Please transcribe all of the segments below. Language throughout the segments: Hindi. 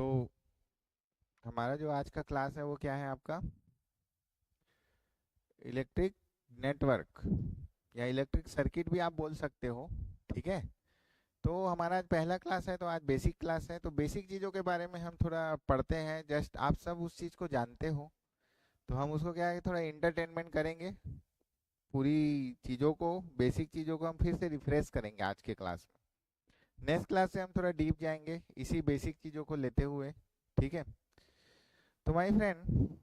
तो हमारा जो आज का क्लास है वो क्या है आपका, इलेक्ट्रिक नेटवर्क या इलेक्ट्रिक सर्किट भी आप बोल सकते हो। ठीक है। तो हमारा आज पहला क्लास है, तो आज बेसिक क्लास है। तो बेसिक चीज़ों के बारे में हम थोड़ा पढ़ते हैं। जस्ट आप सब उस चीज़ को जानते हो, तो हम उसको क्या है थोड़ा इंटरटेनमेंट करेंगे। पूरी चीज़ों को, बेसिक चीज़ों को हम फिर से रिफ्रेश करेंगे आज के क्लास में। नेक्स्ट क्लास से हम थोड़ा डीप जाएंगे इसी बेसिक चीज़ों को लेते हुए। ठीक है। तो माय फ्रेंड,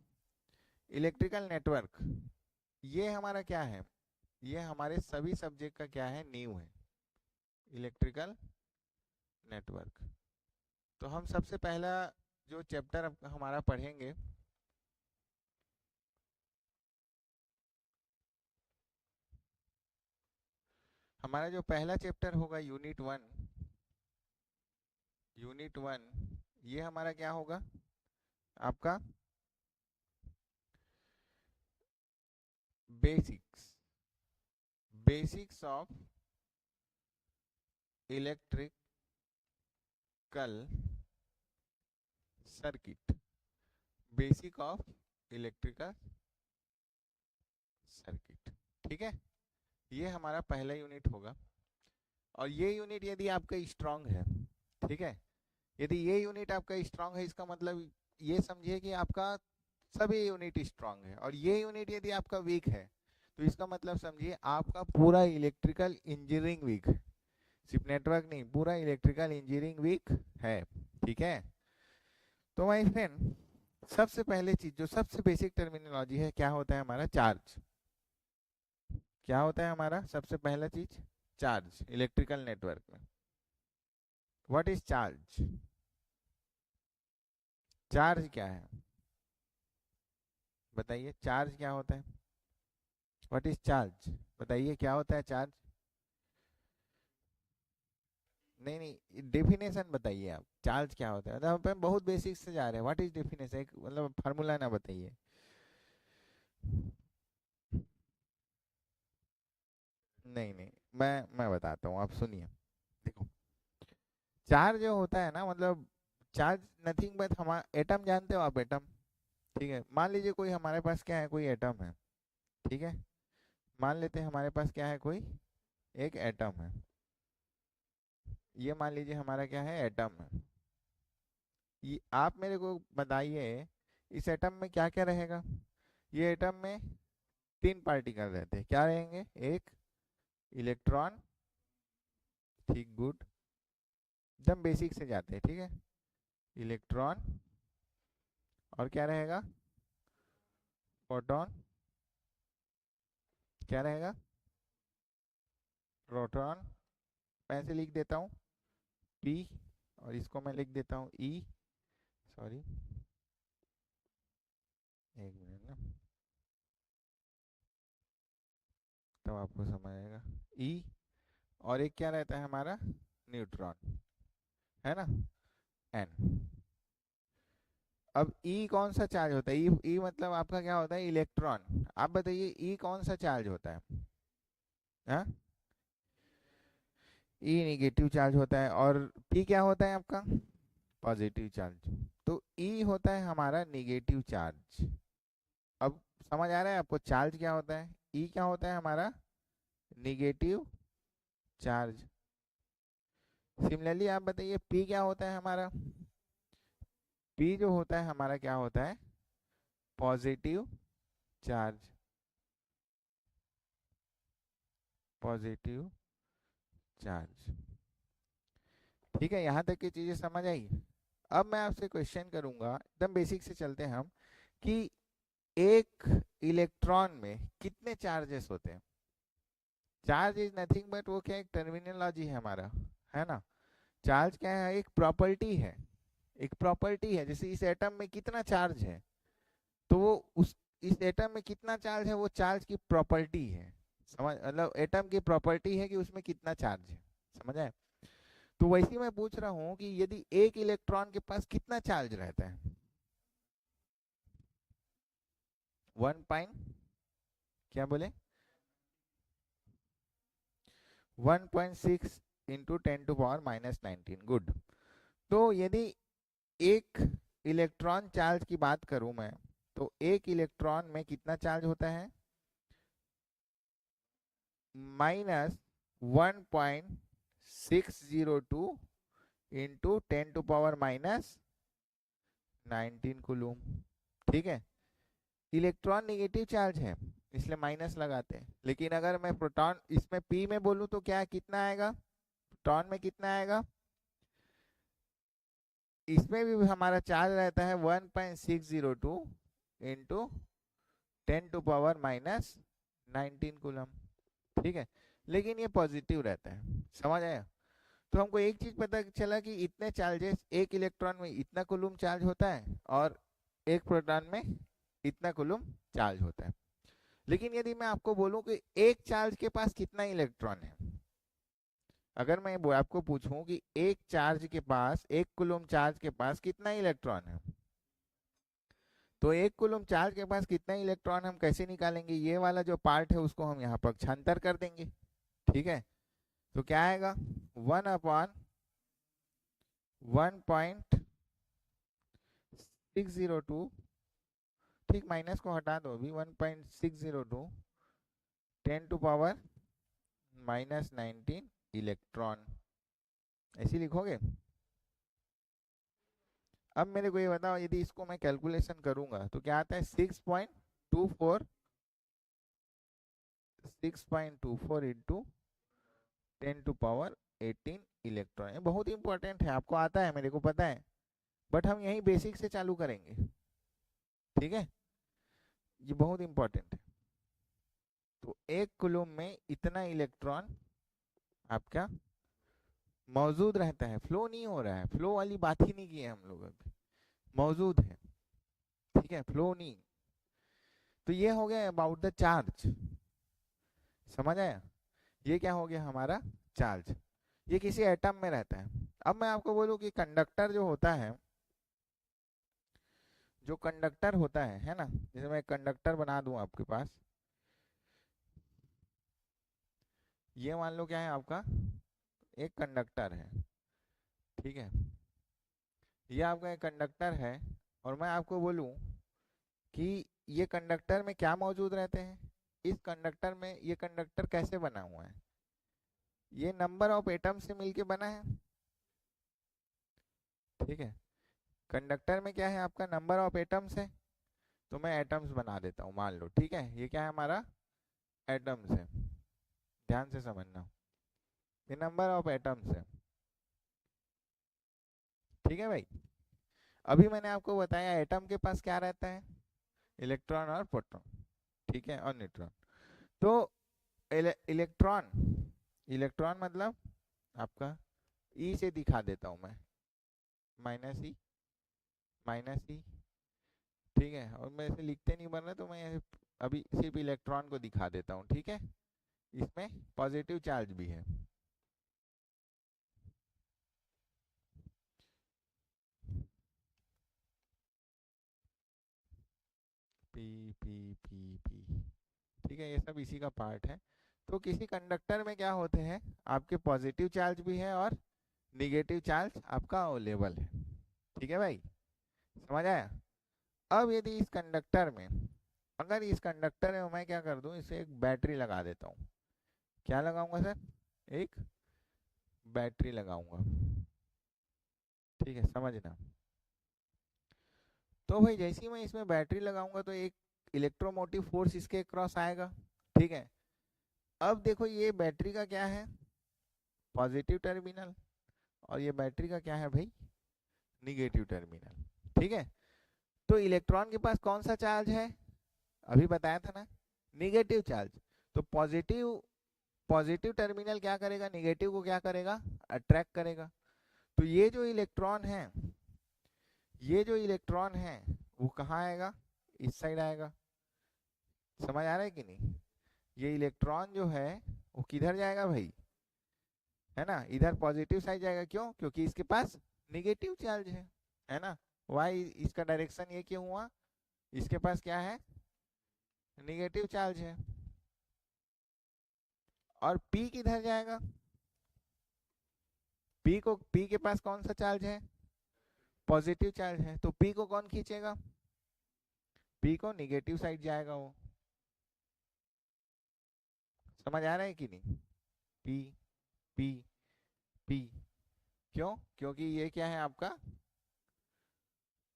इलेक्ट्रिकल नेटवर्क ये हमारा क्या है, ये हमारे सभी सब्जेक्ट का क्या है, नींव है, इलेक्ट्रिकल नेटवर्क। तो हम सबसे पहला जो चैप्टर हमारा पढ़ेंगे, हमारा जो पहला चैप्टर होगा यूनिट वन। यूनिट वन ये हमारा क्या होगा आपका, basics, basics of electrical circuit, basic of electrical circuit. ठीक है। ये हमारा पहला यूनिट होगा। और ये यूनिट यदि आपका स्ट्रांग है, ठीक है, यदि ये यूनिट आपका स्ट्रांग है, इसका मतलब ये समझिए कि आपका सभी यूनिट स्ट्रांग है। और ये यूनिट यदि आपका वीक है, तो इसका मतलब समझिए आपका पूरा इलेक्ट्रिकल इंजीनियरिंग वीक है। सिर्फ नेटवर्क नहीं, पूरा इलेक्ट्रिकल इंजीनियरिंग वीक है। ठीक है। तो माय फ्रेंड, सबसे पहले चीज, जो सबसे बेसिक टर्मिनोलॉजी है, क्या होता है हमारा चार्ज। क्या होता है हमारा सबसे पहला चीज, चार्ज इलेक्ट्रिकल नेटवर्क में। व्हाट इज चार्ज, चार्ज क्या है बताइए, चार्ज क्या होता है, व्हाट इज चार्ज, बताइए क्या होता है चार्ज। नहीं नहीं, डेफिनेशन बताइए आप, चार्ज क्या होता है। मतलब अपन बहुत बेसिक से जा रहे हैं, व्हाट इज डेफिनेशन, एक मतलब फार्मूला ना बताइए। नहीं नहीं, मैं बताता हूँ, आप सुनिए। देखो, चार्ज जो होता है ना, मतलब चार्ज नथिंग बट, हमारा एटम जानते हो आप, एटम। ठीक है, मान लीजिए कोई हमारे पास क्या है, कोई एटम है। ठीक है, मान लेते हैं हमारे पास क्या है, कोई एक एटम है। ये मान लीजिए हमारा क्या है, एटम है। ये आप मेरे को बताइए, इस एटम में क्या क्या रहेगा। ये एटम में तीन पार्टिकल रहते हैं, क्या रहेंगे, एक इलेक्ट्रॉन, ठीक, गुड, एकदम बेसिक से जाते हैं। ठीक है, इलेक्ट्रॉन, और क्या रहेगा, प्रोटॉन, क्या रहेगा, प्रोटॉन। मैं ऐसे लिख देता हूँ पी, और इसको मैं लिख देता हूँ ई, सॉरी, एक मिनट ना, तब आपको समझ आएगा। ई, और एक क्या रहता है हमारा, न्यूट्रॉन, है ना, एन। अब ई कौन सा चार्ज होता है, ई मतलब आपका क्या होता है, इलेक्ट्रॉन। आप बताइए ई कौन सा चार्ज होता है, हाँ, ई निगेटिव चार्ज होता है। और पी क्या होता है आपका, पॉजिटिव चार्ज। तो ई होता है हमारा निगेटिव चार्ज। अब समझ आ रहा है आपको, चार्ज क्या होता है, ई क्या होता है हमारा, निगेटिव चार्ज। सिमिलरली आप बताइए पी क्या होता है हमारा, पी जो होता है हमारा क्या होता है, पॉजिटिव चार्ज, पॉजिटिव चार्ज। ठीक है, यहाँ तक की चीजें समझ आई। अब मैं आपसे क्वेश्चन करूंगा, एकदम बेसिक से चलते हैं हम, कि एक इलेक्ट्रॉन में कितने चार्जेस होते हैं। चार्ज इज नथिंग बट, वो क्या, एक टर्मिनोलॉजी है हमारा, है ना। चार्ज क्या है, एक प्रॉपर्टी है, एक प्रॉपर्टी है। जैसे इस एटम में कितना चार्ज है, तो वो उस, इस एटम में कितना चार्ज है, वो चार्ज की प्रॉपर्टी है। समझ, मतलब एटम की प्रॉपर्टी है कि उसमें कितना चार्ज है, समझ आए। तो वैसे ही मैं पूछ रहा हूँ कि यदि एक इलेक्ट्रॉन के पास कितना चार्ज रहता है, 1 क्या बोले, 1.6 इंटू 10 टू पावर -19, गुड। तो यदि एक इलेक्ट्रॉन चार्ज की बात करूं मैं, तो एक इलेक्ट्रॉन में कितना चार्ज होता है? -1.602 इंटू 10⁻⁻19 कूलूम। ठीक है, इलेक्ट्रॉन नेगेटिव चार्ज है इसलिए माइनस लगाते हैं। लेकिन अगर मैं प्रोटॉन इसमें पी में बोलूं तो क्या कितना आएगा, प्रोटॉन में कितना आएगा? इसमें भी हमारा चार्ज रहता है 1.602 इंटू 10⁻⁻19 कूलम। ठीक है, लेकिन ये पॉजिटिव रहता है, समझ आया? तो हमको एक चीज पता चला कि इतने चार्जेस, एक इलेक्ट्रॉन में इतना कूलम चार्ज होता है और एक प्रोटॉन में इतना कूलम चार्ज होता है। लेकिन यदि मैं आपको बोलूं कि एक चार्ज के पास कितना इलेक्ट्रॉन है, अगर मैं आपको पूछूं कि एक चार्ज के पास, एक कूलम चार्ज के पास कितना इलेक्ट्रॉन है, तो एक कूलम चार्ज के पास कितना इलेक्ट्रॉन हम कैसे निकालेंगे? ये वाला जो पार्ट है उसको हम यहाँ पक्षांतर कर देंगे। ठीक है, तो क्या आएगा? 1/1.602, ठीक, माइनस को हटा दो अभी, 1.602 10⁻⁻19 इलेक्ट्रॉन, ऐसे लिखोगे। अब मेरे को ये बताओ, यदि इसको मैं कैलकुलेशन करूंगा तो क्या आता है? 6.24 इंटू 10⁻18 इलेक्ट्रॉन। ये बहुत इंपॉर्टेंट है, आपको आता है, मेरे को पता है, बट हम यही बेसिक से चालू करेंगे। ठीक है, ये बहुत इंपॉर्टेंट है। तो एक कूलम में इतना इलेक्ट्रॉन आपका मौजूद रहता है, फ्लो नहीं हो रहा है, फ्लो वाली बात ही नहीं की है हम लोग अभी, मौजूद है। ठीक है, फ्लो नहीं। तो ये हो गया अबाउट द चार्ज, समझ आया? ये क्या हो गया हमारा? चार्ज। ये किसी एटम में रहता है। अब मैं आपको बोलूं कि कंडक्टर जो होता है, जो कंडक्टर होता है ना, जैसे मैं कंडक्टर बना दूं आपके पास, ये मान लो क्या है आपका, एक कंडक्टर है। ठीक है, ये आपका एक कंडक्टर है, और मैं आपको बोलूं कि ये कंडक्टर में क्या मौजूद रहते हैं, इस कंडक्टर में, ये कंडक्टर कैसे बना हुआ है? ये नंबर ऑफ एटम से मिलके बना है। ठीक है, कंडक्टर में क्या है आपका, नंबर ऑफ एटम्स है। तो मैं एटम्स बना देता हूँ, मान लो। ठीक है, ये क्या है हमारा? एटम्स है, ध्यान से समझना, ये नंबर ऑफ एटम्स है। ठीक है भाई, अभी मैंने आपको बताया एटम के पास क्या रहता है, इलेक्ट्रॉन और प्रोटॉन, ठीक है, और न्यूट्रॉन। तो इलेक्ट्रॉन, इलेक्ट्रॉन मतलब आपका ई से दिखा देता हूँ मैं, -E, -E। ठीक है, और मैं इसे लिखते नहीं बन रहा, तो मैं अभी सिर्फ इलेक्ट्रॉन को दिखा देता हूँ। ठीक है, इसमें पॉजिटिव चार्ज भी है। पी पी पी पी, ठीक है, ये सब इसी का पार्ट है। तो किसी कंडक्टर में क्या होते हैं, आपके पॉजिटिव चार्ज भी है और निगेटिव चार्ज आपका अवेलेबल है। ठीक है भाई, समझ आया? अब यदि इस कंडक्टर में, अगर इस कंडक्टर में मैं क्या कर दूं, इसे एक बैटरी लगा देता हूँ। क्या लगाऊंगा सर? एक बैटरी लगाऊंगा। ठीक है, समझना। तो भाई जैसे ही मैं इसमें बैटरी लगाऊंगा तो एक इलेक्ट्रोमोटिव फोर्स इसके क्रॉस आएगा। ठीक है, अब देखो ये बैटरी का क्या है, पॉजिटिव टर्मिनल, और ये बैटरी का क्या है भाई, निगेटिव टर्मिनल। ठीक है, तो इलेक्ट्रॉन के पास कौन सा चार्ज है, अभी बताया था ना, निगेटिव चार्ज। तो पॉजिटिव, पॉजिटिव टर्मिनल क्या करेगा, निगेटिव को क्या करेगा, अट्रैक्ट करेगा। तो ये जो इलेक्ट्रॉन है, ये जो इलेक्ट्रॉन है वो कहाँ आएगा, इस साइड आएगा। समझ आ रहा है कि नहीं? ये इलेक्ट्रॉन जो है वो किधर जाएगा भाई, है ना, इधर पॉजिटिव साइड जाएगा। क्यों? क्योंकि इसके पास निगेटिव चार्ज है ना। वाई इसका डायरेक्शन ये क्यों हुआ, इसके पास क्या है, निगेटिव चार्ज है। और पी किधर जाएगा, पी के पास कौन सा चार्ज है, पॉजिटिव चार्ज है, तो पी को कौन खींचेगा? पी को निगेटिव साइड जाएगा वो। समझ आ रहा है कि नहीं? पी पी पी, क्यों? क्योंकि ये क्या है आपका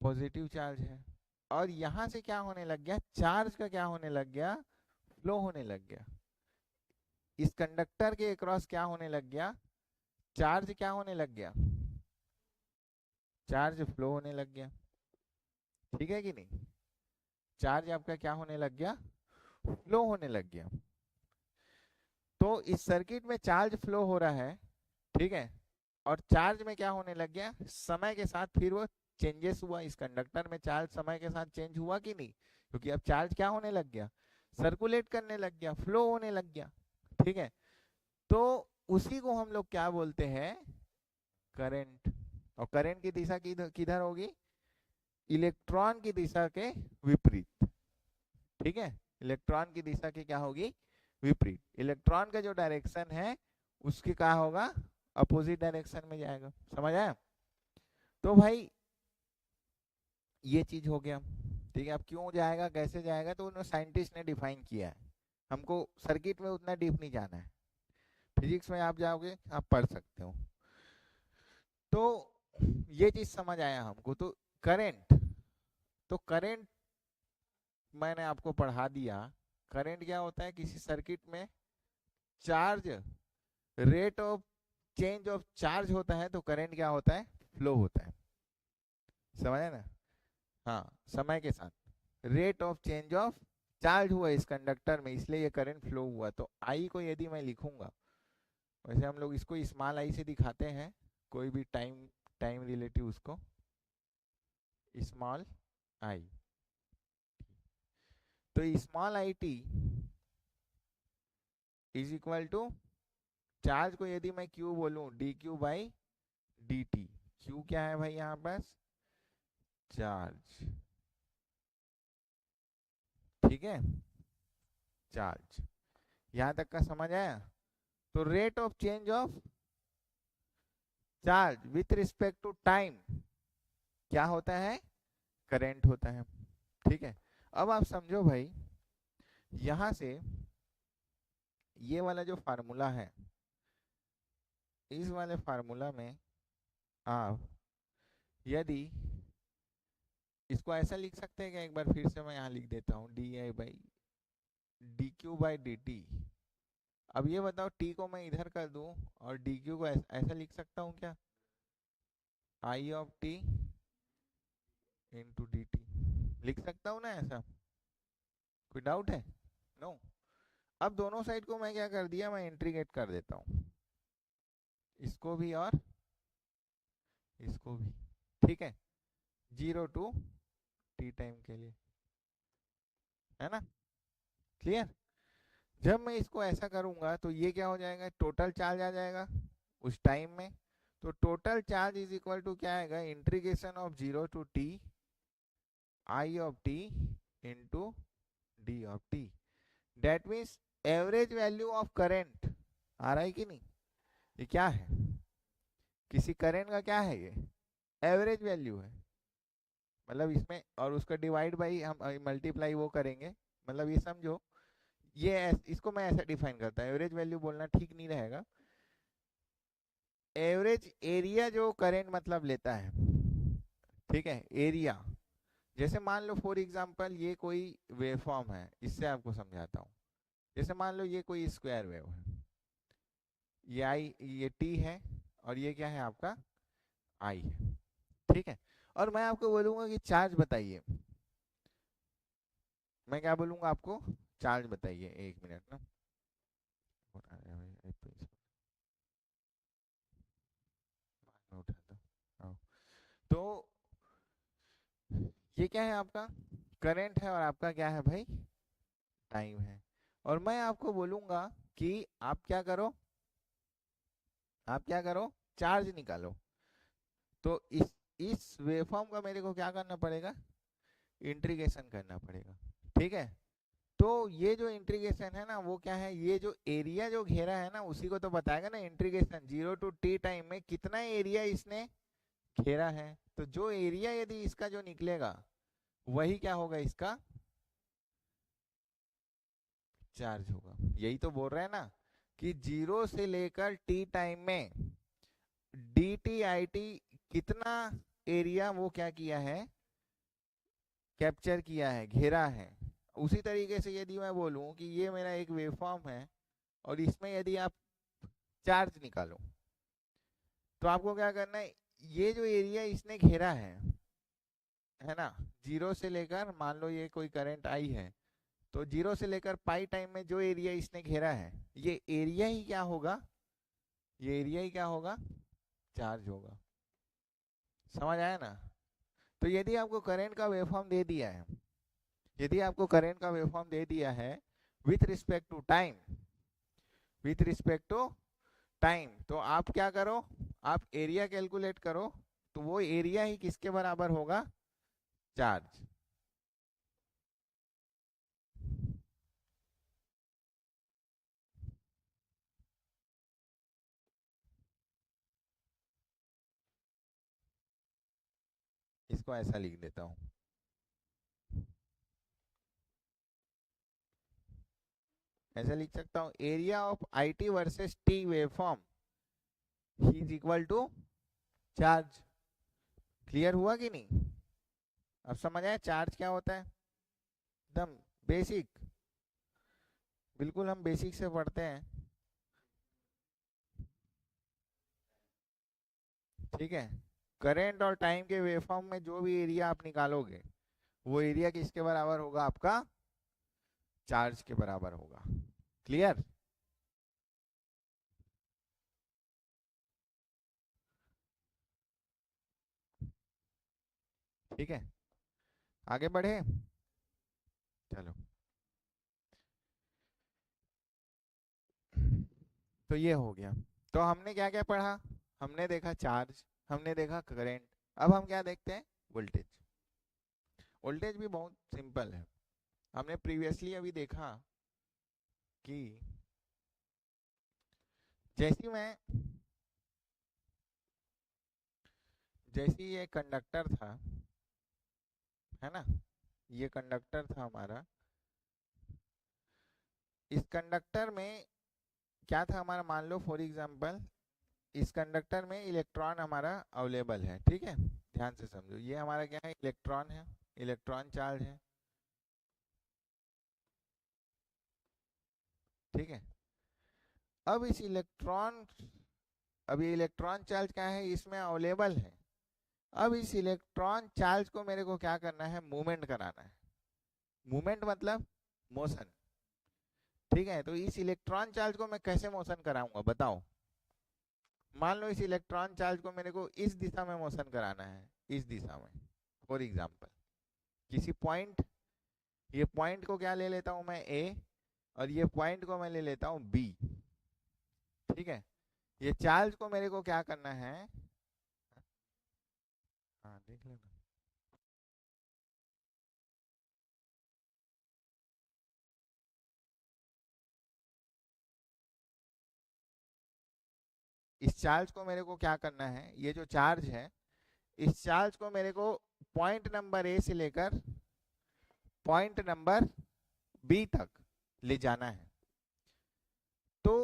पॉजिटिव चार्ज है। और यहां से क्या होने लग गया, चार्ज का क्या होने लग गया, फ्लो होने लग गया। इस कंडक्टर के अक्रॉस क्या होने लग गया, चार्ज क्या होने लग गया, चार्ज फ्लो होने लग गया। ठीक है कि नहीं? चार्ज आपका क्या होने लग गया, फ्लो होने लग गया। तो इस सर्किट में चार्ज फ्लो हो रहा है, ठीक है, और चार्ज में क्या होने लग गया, समय के साथ फिर वो चेंजेस हुआ। इस कंडक्टर में चार्ज समय के साथ चेंज हुआ कि नहीं? क्योंकि अब चार्ज क्या होने लग गया, सर्कुलेट करने लग गया, फ्लो होने लग गया। ठीक है, तो उसी को हम लोग क्या बोलते हैं, करंट। और करंट की दिशा किधर होगी, इलेक्ट्रॉन की दिशा के विपरीत। ठीक है, इलेक्ट्रॉन की दिशा की क्या होगी, विपरीत। इलेक्ट्रॉन का जो डायरेक्शन है उसके क्या होगा, अपोजिट डायरेक्शन में जाएगा। समझ आया? तो भाई ये चीज हो गया। ठीक है, अब क्यों जाएगा, कैसे जाएगा, तो उन्होंने साइंटिस्ट ने डिफाइन किया है। हमको सर्किट में उतना डीप नहीं जाना है, फिजिक्स में आप जाओगे आप पढ़ सकते हो। तो ये चीज समझ आया हमको। तो करंट, तो करंट मैंने आपको पढ़ा दिया। करंट क्या होता है, किसी सर्किट में charge, rate of change of charge होता है, तो करंट क्या होता है, फ्लो होता है। समझे ना? हाँ, समय के साथ rate of change of charge हुआ इस कंडक्टर में, इसलिए ये करंट फ्लो हुआ। तो आई को यदि मैं लिखूंगा, वैसे हम लोग इसको स्मॉल आई से दिखाते हैं, कोई भी टाइम टाइम रिलेटिव उसको स्मॉल आई। तो small I T is equal to, charge को यदि मैं क्यू बोलूं, D Q by D T. Q क्या है भाई यहाँ पास, चार्ज। ठीक है, चार्ज। यहां तक का समझ आया? तो rate of change of charge with respect to time क्या होता है, करंट होता है। ठीक है, अब आप समझो भाई, यहां से ये वाला जो फार्मूला है, इस वाले फार्मूला में आप यदि इसको ऐसा लिख सकते हैं कि एक बार फिर से मैं यहाँ लिख देता हूँ, D I by D Q by D T. अब ये बताओ, टी को मैं इधर कर दूं और डी क्यू को ऐसा लिख सकता हूँ क्या, I of t into d t, लिख सकता हूँ ना ऐसा? कोई डाउट है? नो। अब दोनों साइड को मैं क्या कर दिया, मैं इंटीग्रेट कर देता हूँ, इसको भी और इसको भी। ठीक है, 0 टू टी टाइम के लिए, है ना? क्लियर? जब मैं इसको ऐसा करूंगा तो ये क्या हो जाएगा, टोटल चार्ज आ जाएगा उस टाइम में। तो total charge is equal to क्या आएगा, integration of 0 to t I of t into d of t. That means average value of current आ रहा है कि नहीं? ये क्या है, किसी करंट का क्या है, ये एवरेज वैल्यू है। मतलब इसमें और उसका डिवाइड बाई हम मल्टीप्लाई वो करेंगे। मतलब ये समझो, ये इसको मैं ऐसा डिफाइन करता हूँ, एवरेज वैल्यू बोलना ठीक नहीं रहेगा। एवरेज एरिया जो करंट मतलब लेता है, ठीक है, एरिया। जैसे मान लो फॉर एग्जांपल ये कोई वेवफॉर्म है, इससे आपको समझाता हूँ। जैसे मान लो ये कोई स्क्वायर वेव है, ये आई, ये टी है, और ये क्या है आपका आई है। ठीक है, और मैं आपको बोलूंगा कि चार्ज बताइए। मैं क्या बोलूंगा आपको, चार्ज बताइए। एक मिनट ना, तो ये क्या है आपका करंट है, और आपका क्या है भाई, टाइम है। और मैं आपको बोलूंगा कि आप क्या करो, आप क्या करो, चार्ज निकालो। तो इस वेवफॉर्म का मेरे को क्या करना पड़ेगा, इंटीग्रेशन करना पड़ेगा। ठीक है, तो ये जो इंटीग्रेशन है ना, वो क्या है, ये जो एरिया जो घेरा है ना, उसी को तो बताएगा ना इंटीग्रेशन। 0 टू टी टाइम में कितना एरिया इसने घेरा है, तो जो एरिया यदि इसका जो निकलेगा वही क्या होगा, इसका चार्ज होगा। यही तो बोल रहे हैं ना कि 0 से लेकर t टाइम में डी टी आई टी कितना एरिया वो क्या किया है, कैप्चर किया है, घेरा है। उसी तरीके से यदि मैं बोलूं कि ये मेरा एक वेवफॉर्म है और इसमें यदि आप चार्ज निकालो, तो आपको क्या करना है, ये जो एरिया इसने घेरा है ना, 0 से लेकर, मान लो ये कोई करंट आई है, तो 0 से लेकर पाई टाइम में जो एरिया इसने घेरा है, ये एरिया ही क्या होगा, ये एरिया ही क्या होगा, चार्ज होगा। समझ आया ना? तो यदि आपको करंट का वेवफॉर्म दे दिया है, यदि आपको करंट का वेवफॉर्म दे दिया है with respect to time, with respect to time, तो आप क्या करो, आप एरिया कैलकुलेट करो, तो वो एरिया ही किसके बराबर होगा, चार्ज। इसको ऐसा लिख देता हूं, ऐसा लिख सकता हूं, area of I T versus T waveform is equal to charge. Clear हुआ कि नहीं? अब समझ आया चार्ज क्या होता है? एकदम बेसिक, बिल्कुल हम बेसिक से पढ़ते हैं। ठीक है, करंट और टाइम के वेवफॉर्म में जो भी एरिया आप निकालोगे, वो एरिया किसके बराबर होगा, आपका चार्ज के बराबर होगा। क्लियर? ठीक है, आगे बढ़े। चलो, तो ये हो गया। तो हमने क्या क्या पढ़ा, हमने देखा चार्ज, हमने देखा करंट, अब हम क्या देखते हैं, वोल्टेज। वोल्टेज भी बहुत सिंपल है। हमने प्रीवियसली अभी देखा कि जैसी मैं जैसी ये कंडक्टर था, है ना, ये कंडक्टर था हमारा, इस कंडक्टर में क्या था हमारा, मान लो फॉर एग्जांपल इस कंडक्टर में इलेक्ट्रॉन हमारा अवेलेबल है। ठीक है, ध्यान से समझो, ये हमारा क्या है, इलेक्ट्रॉन है, इलेक्ट्रॉन चार्ज है। ठीक है, अब इस इलेक्ट्रॉन, अब ये इलेक्ट्रॉन चार्ज क्या है, इसमें अवेलेबल है। अब इस इलेक्ट्रॉन चार्ज को मेरे को क्या करना है, मूवमेंट कराना है। मूवमेंट मतलब मोशन। ठीक है, तो इस इलेक्ट्रॉन चार्ज को मैं कैसे मोशन कराऊंगा, बताओ। मान लो इस इलेक्ट्रॉन चार्ज को मेरे को इस दिशा में मोशन कराना है, इस दिशा में, फॉर एग्जांपल किसी पॉइंट, ये पॉइंट को क्या ले लेता हूं मैं, ए, और ये पॉइंट को मैं ले लेता हूं बी। ठीक है, ये चार्ज को मेरे को क्या करना है, हाँ देख लेना, इस चार्ज को मेरे को क्या करना है, ये जो चार्ज है, इस चार्ज को मेरे को पॉइंट नंबर ए से लेकर पॉइंट नंबर बी तक ले जाना है। तो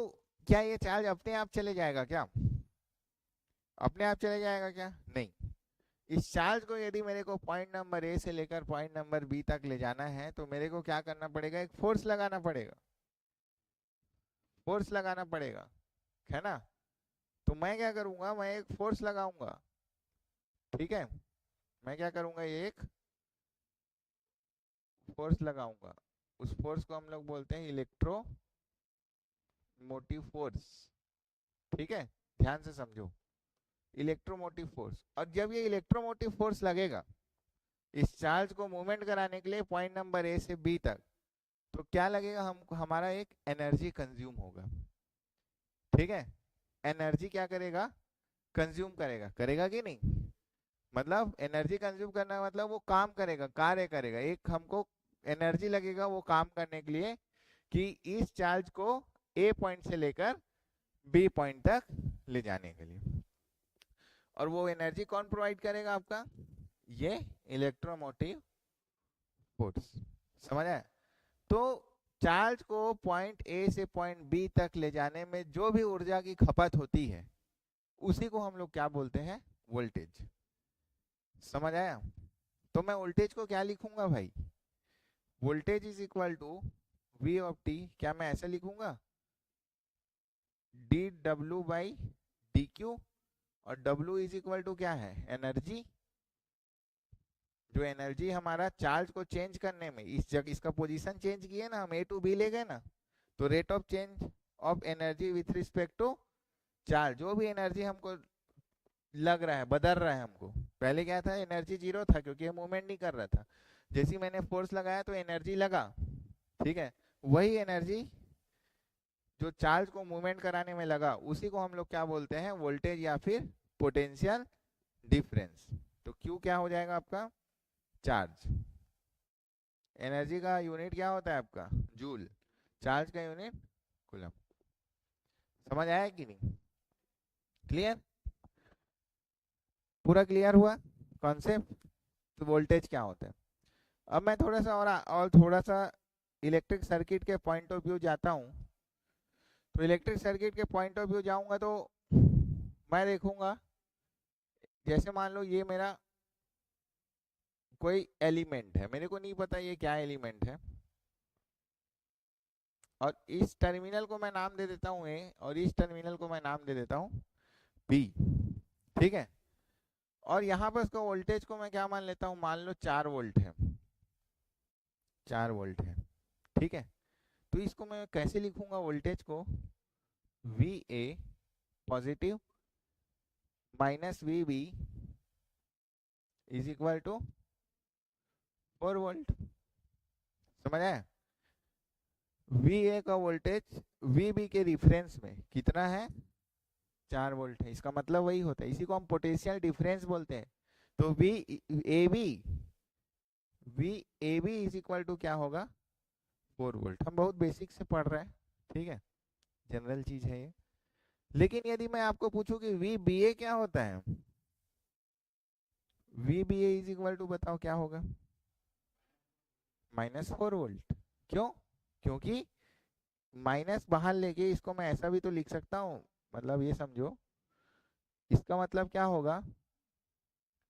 क्या ये चार्ज अपने आप चले जाएगा क्या, अपने आप चले जाएगा क्या, नहीं। इस चार्ज को यदि मेरे को पॉइंट नंबर ए से लेकर पॉइंट नंबर बी तक ले जाना है, तो मेरे को क्या करना पड़ेगा, एक फोर्स लगाना पड़ेगा, फोर्स लगाना पड़ेगा, है ना। तो मैं क्या करूंगा, मैं एक फोर्स लगाऊंगा। ठीक है, मैं क्या करूंगा, एक फोर्स लगाऊंगा। उस फोर्स को हम लोग बोलते हैं इलेक्ट्रो मोटिव फोर्स। ठीक है, ध्यान से समझो, इलेक्ट्रोमोटिव फोर्स। और जब ये इलेक्ट्रोमोटिव फोर्स लगेगा इस चार्ज को मूवमेंट कराने के लिए पॉइंट नंबर ए से बी तक, तो क्या लगेगा, हम हमारा एक एनर्जी कंज्यूम होगा। ठीक है, एनर्जी क्या करेगा, कंज्यूम करेगा, करेगा कि नहीं, मतलब एनर्जी कंज्यूम करना मतलब वो काम करेगा, कार्य करेगा, एक हमको एनर्जी लगेगा वो काम करने के लिए, कि इस चार्ज को ए पॉइंट से लेकर बी पॉइंट तक ले जाने के लिए। और वो एनर्जी कौन प्रोवाइड करेगा आपका, ये इलेक्ट्रोमोटिव फोर्स। समझ आया? तो चार्ज को पॉइंट ए से पॉइंट बी तक ले जाने में जो भी ऊर्जा की खपत होती है उसी को हम लोग क्या बोलते हैं, वोल्टेज। समझ आया? तो मैं वोल्टेज को क्या लिखूंगा भाई, voltage is equal to V of T, क्या मैं ऐसे लिखूंगा, D W by D Q, और डब्ल्यू इज इक्वल टू क्या है, एनर्जी। जो एनर्जी हमारा चार्ज को चेंज करने में, इस जगह इसका पोजीशन चेंज किए ना हम, ए टू बी ले गए ना, तो rate of change of energy with respect to charge, जो भी एनर्जी हमको लग रहा है, बदल रहा है हमको, पहले क्या था, एनर्जी जीरो था क्योंकि ये मूवमेंट नहीं कर रहा था, जैसे मैंने फोर्स लगाया तो एनर्जी लगा, ठीक है, वही एनर्जी जो चार्ज को मूवमेंट कराने में लगा उसी को हम लोग क्या बोलते हैं, वोल्टेज या फिर पोटेंशियल डिफरेंस। तो क्यू क्या हो जाएगा आपका, चार्ज। एनर्जी का यूनिट क्या होता है आपका, जूल। चार्ज का यूनिट कूलम। समझ आया कि नहीं, क्लियर, पूरा क्लियर हुआ कॉन्सेप्ट। तो वोल्टेज क्या होता है, अब मैं थोड़ा सा और थोड़ा सा इलेक्ट्रिक सर्किट के पॉइंट ऑफ व्यू जाता हूँ। तो इलेक्ट्रिक सर्किट के पॉइंट ऑफ व्यू जाऊंगा तो मैं देखूंगा, जैसे मान लो ये मेरा कोई एलिमेंट है, मेरे को नहीं पता ये क्या एलिमेंट है, और इस टर्मिनल को मैं नाम दे देता हूँ ए, और इस टर्मिनल को मैं नाम दे देता हूँ बी, ठीक है। और यहाँ पर इसका वोल्टेज को मैं क्या मान लेता हूँ, मान लो 4 वोल्ट है, 4 वोल्ट है, ठीक है। तो इसको मैं कैसे लिखूंगा वोल्टेज को, V A positive minus V B is equal to 4 volt. समझ आया? वी ए का वोल्टेज वी बी के रिफरेंस में कितना है, 4 वोल्ट है, इसका मतलब वही होता है, इसी को हम पोटेंशियल डिफरेंस बोलते हैं। तो V A B is equal to क्या होगा, 4 वोल्ट। हम बहुत बेसिक से पढ़ रहे हैं, ठीक है, जनरल चीज है ये। लेकिन यदि मैं आपको पूछूं कि वी बी ए क्या होता है, V B A is equal to बताओ क्या होगा, -4 वोल्ट। क्यों? क्योंकि माइनस बाहर लेके इसको मैं ऐसा भी तो लिख सकता हूँ, मतलब ये समझो, इसका मतलब क्या होगा,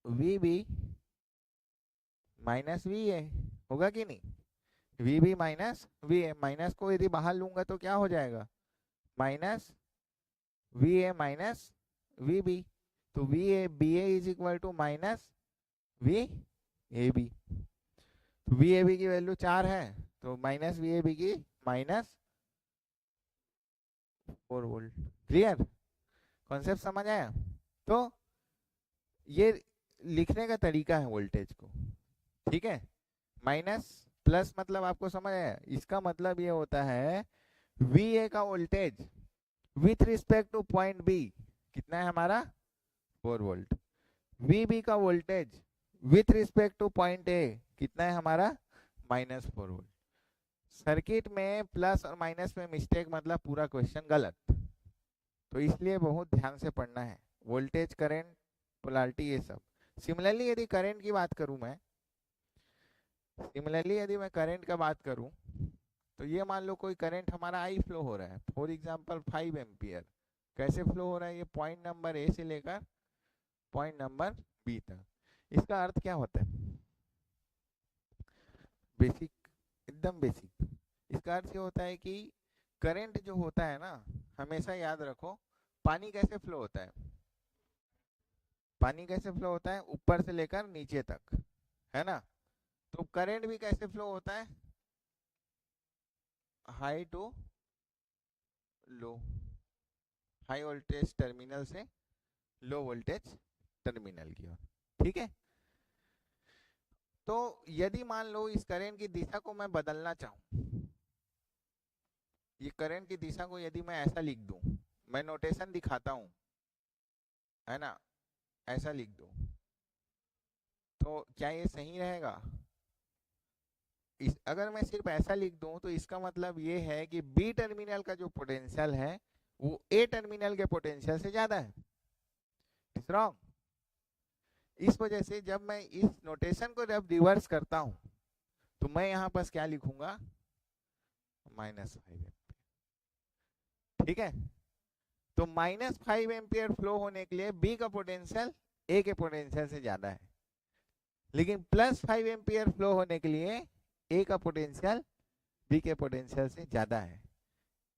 V B minus V A होगा कि नहीं, V B minus V A, minus को यदि बाहर लूंगा तो क्या हो जाएगा, minus V A minus V B. तो V A B A is equal to minus V A B. तो वी ए बी की वैल्यू 4 है, तो माइनस वी ए बी की -4 वोल्ट। क्लियर, कॉन्सेप्ट समझ आया? तो ये लिखने का तरीका है वोल्टेज को, ठीक है। माइनस प्लस मतलब आपको समझ आया, इसका मतलब ये होता है वी ए का voltage with respect to point B कितना है हमारा, 4 वोल्ट। वी बी का voltage with respect to point A कितना है हमारा, -4 वोल्ट। सर्किट में प्लस और माइनस में मिस्टेक मतलब पूरा क्वेश्चन गलत, तो इसलिए बहुत ध्यान से पढ़ना है, वोल्टेज करंट पोलैरिटी ये सब। सिमिलरली यदि करंट की बात करूं मैं, यदि मैं करंट का बात करूं, तो ये मान लो कोई करंट हमारा आई फ्लो हो रहा है, फॉर एग्जांपल 5 एम्पियर। कैसे फ्लो हो रहा है, ये पॉइंट नंबर ए से लेकर पॉइंट नंबर बी तक। इसका अर्थ क्या होता है, बेसिक, एकदम बेसिक। इसका अर्थ ये होता है कि करंट जो होता है ना, हमेशा याद रखो, पानी कैसे फ्लो होता है, पानी कैसे फ्लो होता है, ऊपर से लेकर नीचे तक, है ना। तो करंट भी कैसे फ्लो होता है, high to low, high voltage terminal से लो वोल्टेज टर्मिनल की ओर, ठीक है। तो यदि मान लो इस करंट की दिशा को मैं बदलना चाहूं, ये करंट की दिशा को यदि मैं ऐसा लिख दूं, मैं नोटेशन दिखाता हूं, है ना, ऐसा लिख दूं, तो क्या ये सही रहेगा? अगर मैं सिर्फ ऐसा लिख दूं तो इसका मतलब ये है कि बी टर्मिनल का जो पोटेंशियल है वो ए टर्मिनल के पोटेंशियल से ज्यादा है। It's wrong. इस वजह से जब मैं इस नोटेशन को जब रिवर्स करता हूं तो मैं यहाँ पर क्या लिखूंगा, -5 एम्पियर। ठीक है, तो -5 एम्पियर फ्लो होने के लिए बी का पोटेंशियल ए के पोटेंशियल से ज्यादा है, लेकिन +5 एम्पियर फ्लो होने के लिए ए का पोटेंशियल बी के पोटेंशियल से ज्यादा है।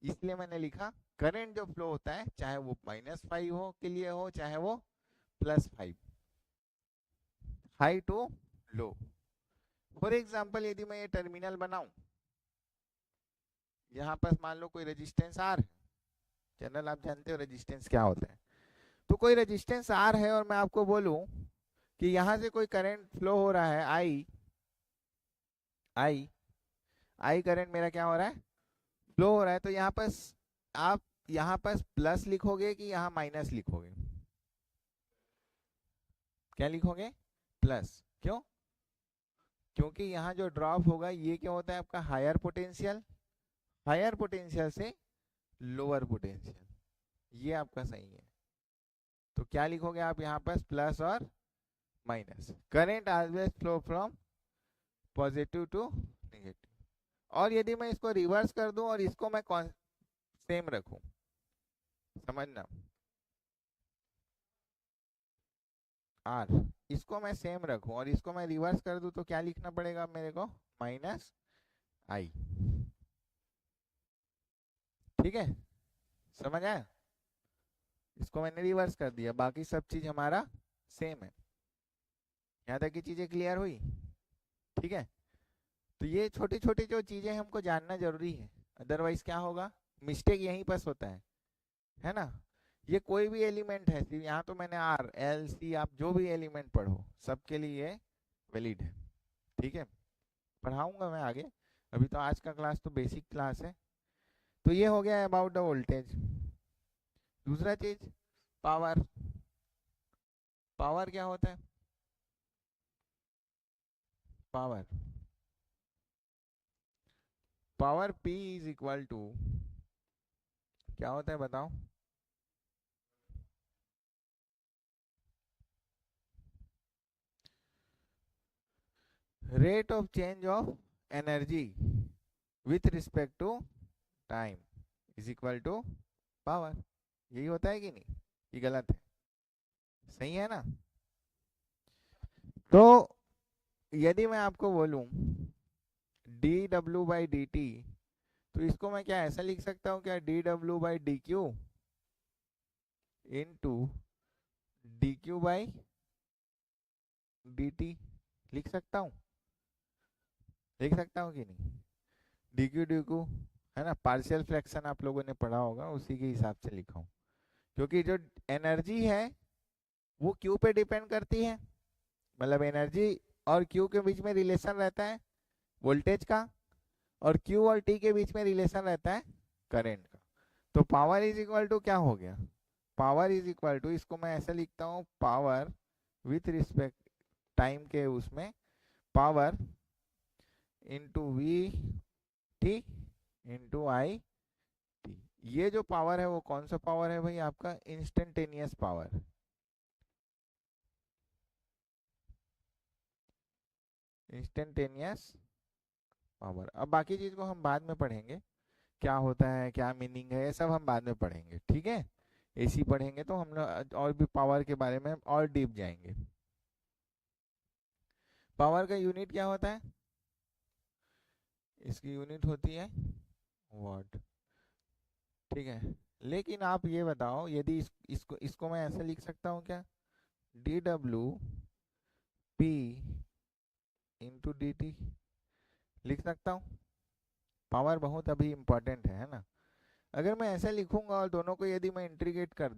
इसलिए मैंने लिखा करंट जो फ्लो होता है चाहे वो -5 हो के लिए हो चाहे वो +5, high to low. For example यदि मैं ये टर्मिनल बनाऊं, यहाँ पर मान लो कोई रेजिस्टेंस आर है, जनरल आप जानते हो रेजिस्टेंस क्या होता है, तो कोई रेजिस्टेंस आर है और मैं आपको बोलूं कि यहाँ से कोई करंट फ्लो हो रहा है आई आई आई करंट मेरा क्या हो रहा है, फ्लो हो रहा है, तो यहाँ पर आप यहाँ पर प्लस लिखोगे कि यहाँ माइनस लिखोगे, क्या लिखोगे, प्लस। क्यों, क्योंकि यहाँ जो ड्रॉप होगा ये क्या होता है आपका हायर पोटेंशियल, हायर पोटेंशियल से लोअर पोटेंशियल, ये आपका सही है। तो क्या लिखोगे आप यहाँ पर प्लस और minus. Current always flow from positive to negative. और यदि मैं इसको रिवर्स कर दूं और इसको मैं सेम रखूं, समझना, आर इसको मैं सेम रखूं और इसको मैं रिवर्स कर दूं तो क्या लिखना पड़ेगा मेरे को, -I। ठीक है, समझ आया, इसको मैंने रिवर्स कर दिया, बाकी सब चीज हमारा सेम है। यहाँ तक की चीजें क्लियर हुई, ठीक है। तो ये छोटी छोटी जो चीजें हमको जानना जरूरी है, अदरवाइज क्या होगा, मिस्टेक यहीं पर होता है ना। ये कोई भी एलिमेंट है, यहाँ तो मैंने आर एल सी, आप जो भी एलिमेंट पढ़ो सबके लिए ये वैलिड है। ठीक है, पढ़ाऊंगा मैं आगे, अभी तो आज का क्लास तो बेसिक क्लास है। तो ये हो गया अबाउट द वोल्टेज। दूसरा चीज पावर। पावर क्या होता है, power power P is equal to क्या होता है बताओ, rate of change of energy with respect to time is equal to power. यही होता है कि नहीं, ये गलत है, सही है ना। तो यदि मैं आपको बोलूं dW/dt, तो इसको मैं क्या ऐसा लिख सकता हूँ क्या, dW/dQ इंटू dQ/dt लिख सकता हूँ, लिख सकता हूँ कि नहीं, dQ dQ है ना, पार्शियल फ्रैक्शन आप लोगों ने पढ़ा होगा, उसी के हिसाब से लिखा हूँ। क्योंकि जो एनर्जी है वो Q पे डिपेंड करती है, मतलब एनर्जी और Q के बीच में रिलेशन रहता है वोल्टेज का, और Q और T के बीच में रिलेशन रहता है करंट का। तो पावर इज इक्वल टू क्या हो गया, पावर इज इक्वल टू, इसको मैं ऐसे लिखता हूँ, पावर विथ रिस्पेक्ट टाइम के उसमें, power into V/T into I T। ये जो पावर है वो कौन सा पावर है भाई, आपका इंस्टेंटेनियस पावर, इंस्टेंटेनियस पावर। अब बाकी चीज को हम बाद में पढ़ेंगे, क्या होता है क्या मीनिंग है, ये सब हम बाद में पढ़ेंगे, ठीक है। एसी पढ़ेंगे तो हम लोग और भी पावर के बारे में और डीप जाएंगे। पावर का यूनिट क्या होता है, इसकी यूनिट होती है वाट, ठीक है। लेकिन आप ये बताओ, यदि इसको मैं ऐसे लिख सकता हूँ क्या, dW/P इंटू dt लिख सकता हूँ। पावर बहुत अभी इंपॉर्टेंट है ना। अगर मैं ऐसे लिखूंगा और दोनों को यदि मैं इंटीग्रेट कर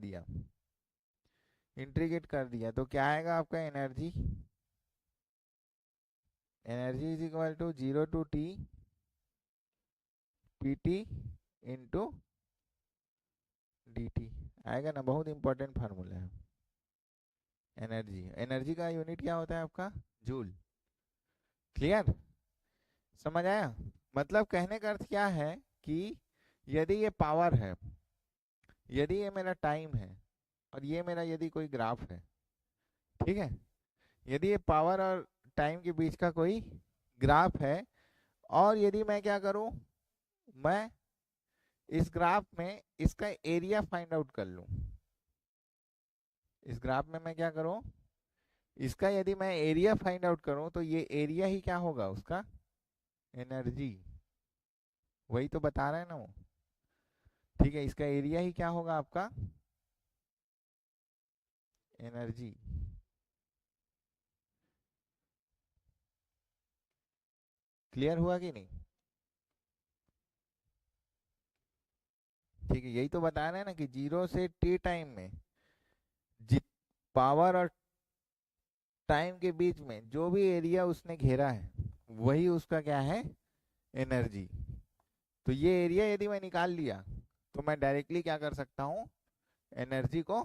दिया, तो क्या आएगा आपका energy, energy is equal to 0 to T PT into dt आएगा ना, बहुत इंपॉर्टेंट फार्मूला है। एनर्जी, एनर्जी का यूनिट क्या होता है आपका, जूल। क्लियर, समझ आया। मतलब कहने का अर्थ क्या है कि यदि ये पावर है, यदि ये मेरा टाइम है, और ये मेरा यदि कोई ग्राफ है, ठीक है, यदि ये पावर और टाइम के बीच का कोई ग्राफ है, और यदि मैं क्या करूं, मैं इस ग्राफ में इसका एरिया फाइंड आउट कर लूं। इस ग्राफ में मैं क्या करूं, इसका यदि मैं एरिया फाइंड आउट करूं तो ये एरिया ही क्या होगा उसका, एनर्जी। वही तो बता रहा है ना वो। ठीक है, इसका एरिया ही क्या होगा आपका, एनर्जी। क्लियर हुआ कि नहीं? ठीक है, यही तो बता रहे हैं ना कि 0 से t टाइम में जित पावर और टाइम के बीच में जो भी एरिया उसने घेरा है वही उसका क्या है, एनर्जी। तो ये एरिया यदि मैं निकाल लिया तो मैं डायरेक्टली क्या कर सकता हूँ, एनर्जी को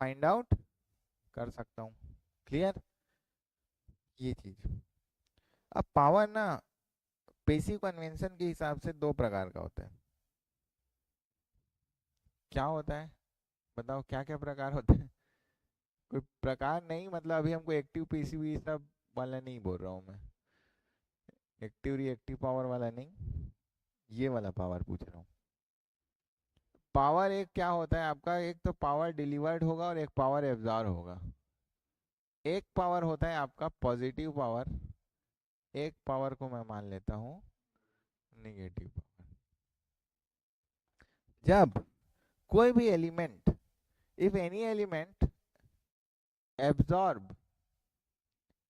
फाइंड आउट कर सकता हूँ। क्लियर, ये चीज। अब पावर ना पेसिव कन्वेंशन के हिसाब से दो प्रकार का होता है। क्या होता है, बताओ क्या क्या प्रकार होता है? कोई प्रकार नहीं, मतलब अभी हमको एक्टिव पेसिव ये सब वाला नहीं बोल रहा हूँ मैं, एक्टिव रिएक्टिव पावर वाला नहीं, ये वाला पावर पूछ रहा हूँ। पावर एक क्या होता है आपका, एक तो पावर डिलीवर्ड होगा और एक पावर एब्जॉर्ब होगा। एक पावर होता है आपका पॉजिटिव पावर, एक पावर को मैं मान लेता हूँ नेगेटिव पावर। जब कोई भी element, if any element absorb,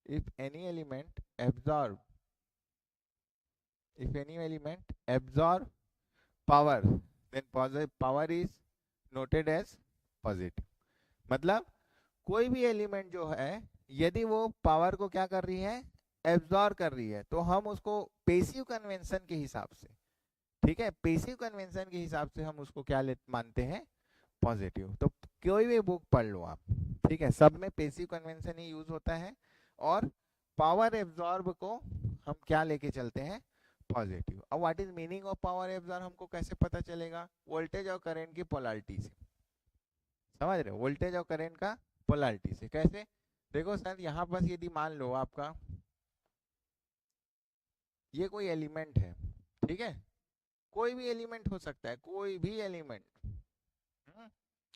if any element absorb, if any element absorb power, then power is noted as positive। मतलब कोई भी एलिमेंट जो है यदि वो पावर को क्या कर रही है, एब्जॉर्ब कर रही है, तो हम उसको पेसिव कन्वेंशन के हिसाब से, ठीक है, पेसिव कन्वेंशन के हिसाब से हम उसको क्या मानते हैं, पॉजिटिव। तो कोई भी बुक पढ़ लो आप, ठीक है, सब में पेसिव कन्वेंशन ही यूज होता है, और पावर एब्जॉर्ब को हम क्या लेके चलते हैं, पॉजिटिव। अब what is meaning of power absorb हमको कैसे पता चलेगा, वोल्टेज और करंट की पोलैरिटी से। समझ रहे हो, वोल्टेज और करंट का पोलैरिटी से कैसे, देखो सर यहाँ पर यदि मान लो आपका ये कोई एलिमेंट है, ठीक है, कोई भी एलिमेंट हो सकता है, कोई भी एलिमेंट,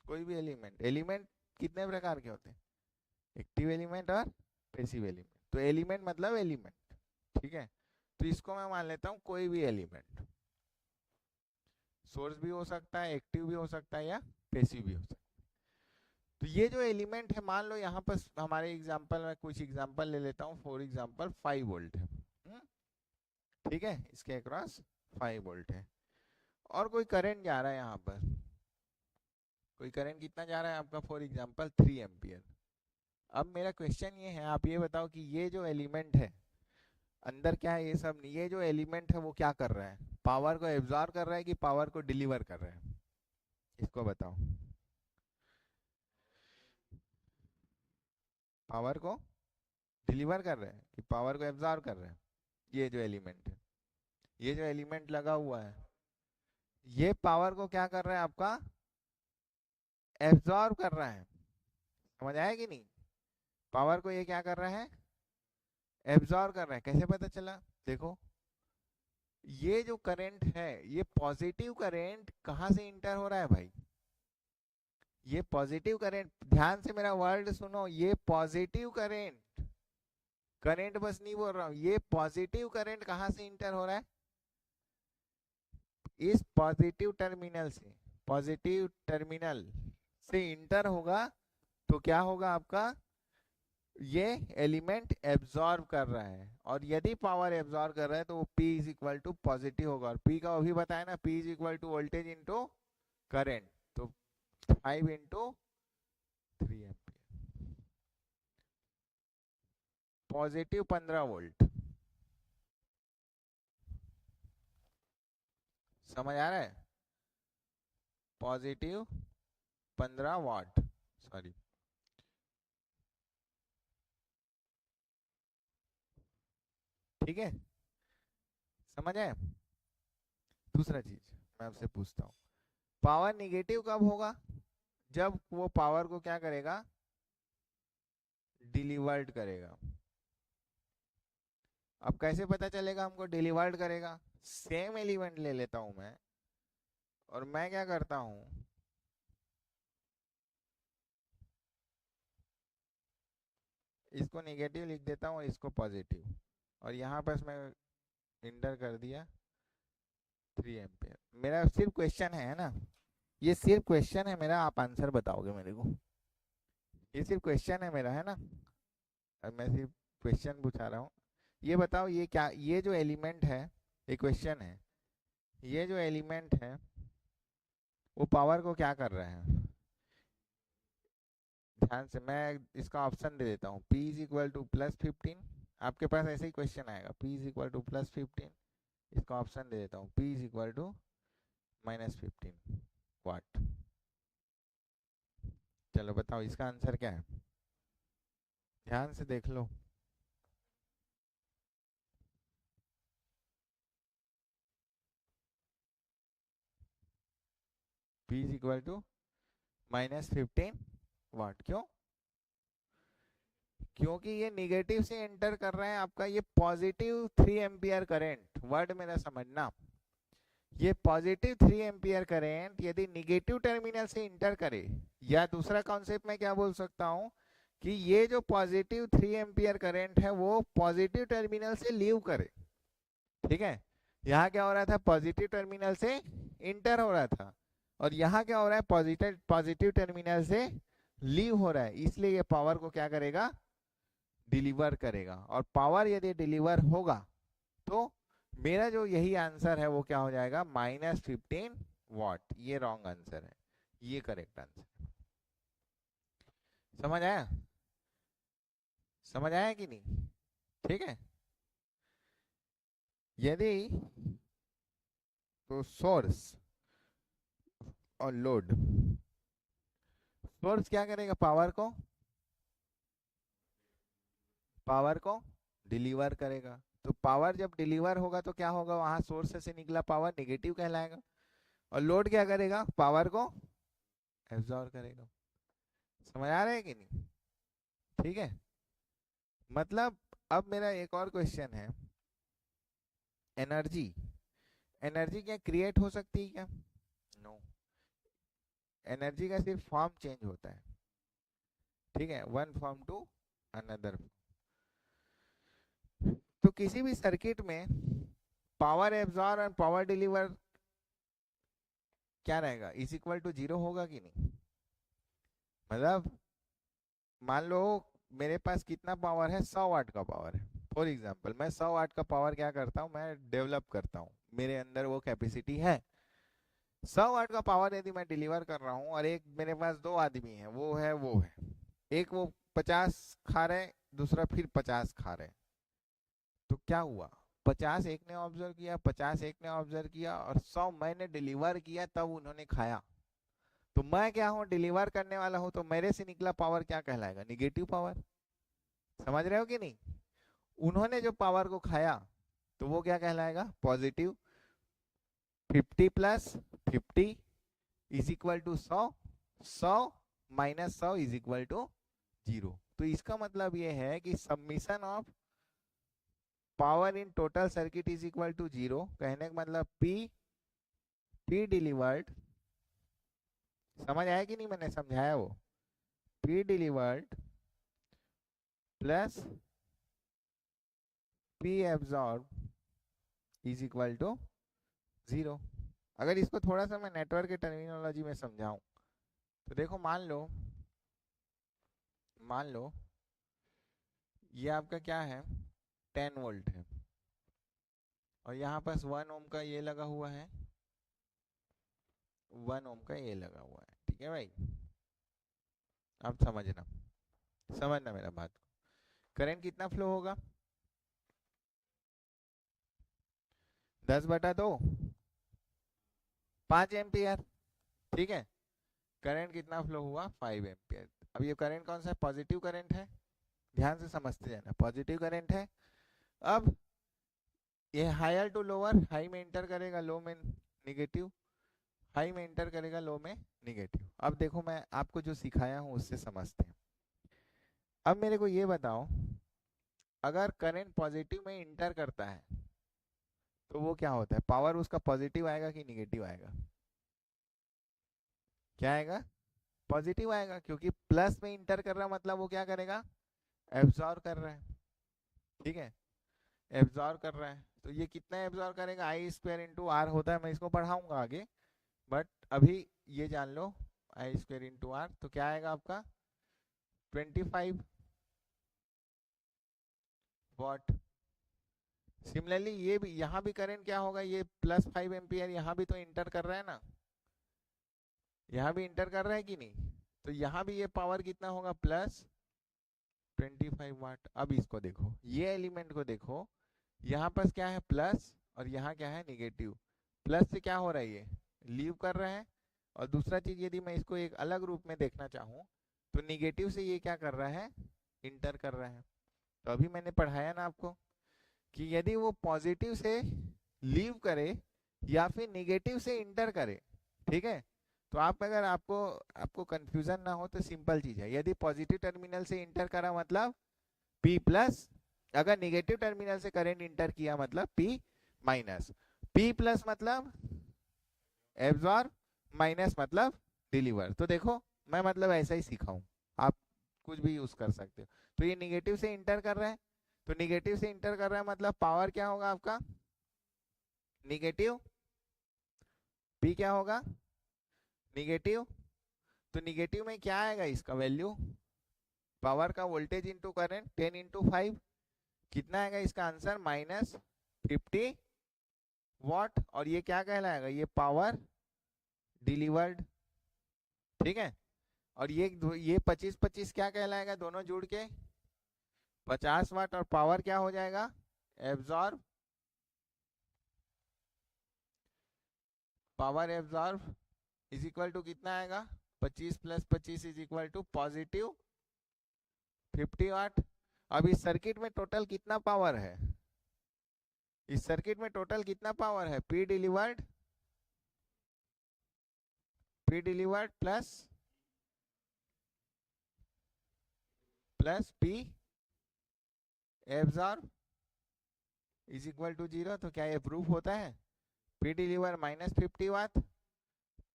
कोई भी एलिमेंट। एलिमेंट कितने प्रकार के होते हैं, एक्टिव एलिमेंट और पैसिव एलिमेंट। तो एलिमेंट मतलब एलिमेंट, ठीक है, तो इसको मैं मान लेता हूँ कोई भी एलिमेंट, सोर्स भी हो सकता है, एक्टिव भी हो सकता है, या पैसिव भी हो सकता है। तो ये जो एलिमेंट है, मान लो यहाँ पर हमारे एग्जांपल में कुछ एग्जांपल ले लेता हूँ, फॉर एग्जांपल 5 वोल्ट है, ठीक है, इसके अक्रॉस 5 वोल्ट है, और कोई करंट जा रहा है यहाँ पर, कोई करंट कितना जा रहा है आपका, फॉर एग्जांपल 3 एम्पियर। अब मेरा क्वेश्चन ये है, आप ये बताओ कि ये जो एलिमेंट है अंदर क्या है, ये सब नहीं, ये जो एलिमेंट है वो क्या कर रहा है, पावर को एब्जॉर्ब कर रहा है कि पावर को डिलीवर कर रहा है, इसको बताओ। पावर को डिलीवर कर रहे हैं कि पावर को एब्जॉर्ब कर रहे हैं, ये जो एलिमेंट है, ये जो एलिमेंट लगा हुआ है, ये पावर को क्या कर रहा है आपका, एब्जॉर्ब कर रहा है। समझ आया कि नहीं, पावर को ये क्या कर रहा है, एब्जॉर्ब कर रहा है। कैसे पता चला, देखो ये जो करंट है, ये पॉजिटिव करंट कहाँ से इंटर हो रहा है भाई, ये पॉजिटिव करंट, ध्यान से मेरा वर्ड सुनो, ये पॉजिटिव करंट, करंट बस नहीं बोल रहा हूं, ये पॉजिटिव करंट कहाँ से इंटर हो रहा है, इस पॉजिटिव टर्मिनल से, पॉजिटिव टर्मिनल से इंटर होगा, तो क्या होगा आपका, ये एलिमेंट एब्जॉर्ब कर रहा है, और यदि पावर एब्जॉर्ब कर रहा है तो वो P is equal to positive होगा, और P का अभी बताया ना, P is equal to voltage into current, तो 5 इंटू 3 एम्पियर, पॉजिटिव 15 वोल्ट। समझ आ रहा है, पॉजिटिव 15 वाट, सॉरी, ठीक है, समझ आए। दूसरा चीज मैं आपसे पूछता हूँ, पावर निगेटिव कब होगा, जब वो पावर को क्या करेगा, डिलीवर्ड करेगा। अब कैसे पता चलेगा हमको डिलीवर्ड करेगा? सेम एलिमेंट ले लेता हूं मैं, और मैं क्या करता हूं, इसको नेगेटिव लिख देता हूँ, इसको पॉजिटिव, और यहाँ पर मैं इंटर कर दिया 3 एम्पियर। मेरा सिर्फ क्वेश्चन है ना, ये सिर्फ क्वेश्चन है मेरा, आप आंसर बताओगे मेरे को। ये सिर्फ क्वेश्चन है मेरा, है ना? अब मैं सिर्फ क्वेश्चन पूछा रहा हूँ। ये बताओ, ये क्या, ये जो एलिमेंट है, ये क्वेश्चन है, ये जो एलिमेंट है वो पावर को क्या कर रहा है? ध्यान से, मैं इसका ऑप्शन दे देता हूँ, P इज इक्वल टू +15। आपके पास ऐसे ही क्वेश्चन आएगा, P इज इक्वल टू +15। इसका ऑप्शन दे देता हूँ, P इज इक्वल टू -15 वाट। चलो बताओ इसका आंसर क्या है, ध्यान से देख लो। P इज इक्वल टू -15 वाट। क्यों? क्योंकि ये निगेटिव से एंटर कर रहे हैं आपका ये पॉजिटिव 3 एम्पियर करंट। वर्ड मेरा समझना, ये पॉजिटिव 3 एम्पियर करंट यदि निगेटिव टर्मिनल से इंटर करे, या दूसरा कॉन्सेप्ट में क्या बोल सकता हूं कि ये जो पॉजिटिव 3 एम्पियर करंट है वो पॉजिटिव टर्मिनल से लीव करे। ठीक है, यहाँ क्या हो रहा था, पॉजिटिव टर्मिनल से इंटर हो रहा था, और यहाँ क्या हो रहा है, पॉजिटिव टर्मिनल से लीव हो रहा है, इसलिए ये पावर को क्या करेगा, डिलीवर करेगा। और पावर यदि डिलीवर होगा तो मेरा जो यही आंसर है वो क्या हो जाएगा, -15 वाट। ये रॉन्ग आंसर है, ये करेक्ट आंसर। समझ आया? समझ आया कि नहीं? ठीक है, यदि तो सोर्स और लोड, सोर्स क्या करेगा, पावर को डिलीवर करेगा। तो पावर जब डिलीवर होगा तो क्या होगा, वहां सोर्स से निकला पावर नेगेटिव कहलाएगा, और लोड क्या करेगा, पावर को एब्जॉर्ब करेगा। समझ आ रहा है कि नहीं? ठीक है, मतलब अब मेरा एक और क्वेश्चन है, एनर्जी, एनर्जी क्या क्रिएट हो सकती है क्या? नो, एनर्जी का सिर्फ फॉर्म चेंज होता है। ठीक है, वन फॉर्म टू अनदर। तो किसी भी सर्किट में पावर एब्जॉर्ब और पावर डिलीवर क्या रहेगा, इज इक्वल टू 0 होगा कि नहीं? मतलब मान लो मेरे पास कितना पावर है, 100 वाट का पावर है। फॉर एग्जांपल मैं 100 वाट का पावर क्या करता हूँ, मैं डेवलप करता हूँ, मेरे अंदर वो कैपेसिटी है। 100 वाट का पावर यदि मैं डिलीवर कर रहा हूँ, और एक मेरे पास 2 आदमी है, वो है, एक वो 50 खा रहे, दूसरा फिर 50 खा रहे, तो क्या हुआ, 50 एक ने ऑब्जर्व किया, 50 एक ने ऑब्जर्व किया, और 100 मैंने डिलीवर किया, तब उन्होंने खाया। तो मैं क्या हूँ, डिलीवर करने वाला हूँ, तो मेरे से निकला पावर क्या कहलाएगा, निगेटिव पावर। समझ रहे हो कि नहीं? उन्होंने जो पावर को खाया तो वो क्या कहलाएगा, positive. 50 + 50 is equal to 100, 100 - 100 is equal to 0। तो इसका मतलब ये है कि submission of power in total circuit is equal to 0। कहने का मतलब P डिलीवर्ड, समझ आया कि नहीं, मैंने समझाया वो, P delivered plus P absorb is equal to 0। अगर इसको थोड़ा सा मैं नेटवर्क के टर्मिनोलॉजी में समझाऊं तो देखो, मान लो ये आपका क्या है, 10 वोल्ट है, और यहाँ पास 1 ओम का ये लगा हुआ है, 1 ओम का ये लगा हुआ है। ठीक है भाई, आप समझना मेरा बात को। करंट कितना फ्लो होगा, 10/2, 5 एम्पियर। ठीक है, करंट कितना फ्लो हुआ, 5 एम्पियर। अब ये करंट कौन सा है, पॉजिटिव करंट है, ध्यान से समझते जाना, पॉजिटिव करंट है। अब ये हायर टू लोअर, हाई में इंटर करेगा, लो में निगेटिव, हाई में इंटर करेगा, लो में निगेटिव। अब देखो मैं आपको जो सिखाया हूँ उससे समझते हैं। अब मेरे को ये बताओ, अगर करंट पॉजिटिव में इंटर करता है तो वो क्या होता है, पावर उसका पॉजिटिव आएगा कि निगेटिव आएगा? क्या आएगा? पॉजिटिव आएगा, क्योंकि प्लस में इंटर कर रहा है, मतलब वो क्या करेगा, एब्जॉर्ब कर रहा है। ठीक है, एब्जॉर्ब कर रहा है, तो ये कितना एब्जॉर्ब करेगा, आई स्क्वायर इंटू आर होता है, मैं इसको पढ़ाऊंगा आगे, बट अभी ये जान लो, आई स्क्वायर इंटू आर, तो क्या आएगा आपका 25 वॉट। सिमिलरली ये भी, यहाँ भी करंट क्या होगा, ये +5 एम्पियर यहाँ भी तो इंटर कर रहा है ना, यहाँ भी इंटर कर रहा है कि नहीं, तो यहाँ भी ये पावर कितना होगा, +25 वाट। अब इसको देखो, ये एलिमेंट को देखो, यहाँ पर क्या है प्लस और यहाँ क्या है निगेटिव। प्लस से क्या हो रहा है, ये लीव कर रहा है, और दूसरा चीज यदि मैं इसको एक अलग रूप में देखना चाहूँ तो निगेटिव से ये क्या कर रहा है, इंटर कर रहा है। तो अभी मैंने पढ़ाया ना आपको कि यदि वो पॉजिटिव से लीव करे या फिर निगेटिव से इंटर करे, ठीक है, तो आप अगर आपको आपको कंफ्यूजन ना हो तो सिंपल चीज है, यदि पॉजिटिव टर्मिनल से इंटर करा मतलब P+, अगर निगेटिव टर्मिनल से करंट इंटर किया मतलब P-। P+ मतलब एब्जॉर्ब, माइनस मतलब डिलीवर। तो देखो मैं मतलब ऐसा ही सीखा हूँ, आप कुछ भी यूज कर सकते हो। तो ये निगेटिव से इंटर कर रहा है, तो निगेटिव से इंटर कर रहा है मतलब पावर क्या होगा आपका, निगेटिव। P क्या होगा, निगेटिव। तो निगेटिव में क्या आएगा इसका वैल्यू, पावर का वोल्टेज इंटू करंट 10 × 5, कितना आएगा इसका आंसर, -50 वॉट। और ये क्या कहलाएगा, ये पावर डिलीवर्ड। ठीक है, और ये 25-25 क्या कहलाएगा, दोनों जुड़ के 50 वाट, और पावर क्या हो जाएगा, absorb. Power absorb is equal to कितना आएगा, 25 + 25 इज इक्वल टू +50 वाट। अब इस सर्किट में टोटल कितना पावर है, इस सर्किट में टोटल कितना पावर है, P delivered plus P absorb is equal to 0। तो क्या ये प्रूफ होता है, P deliver -50 watt,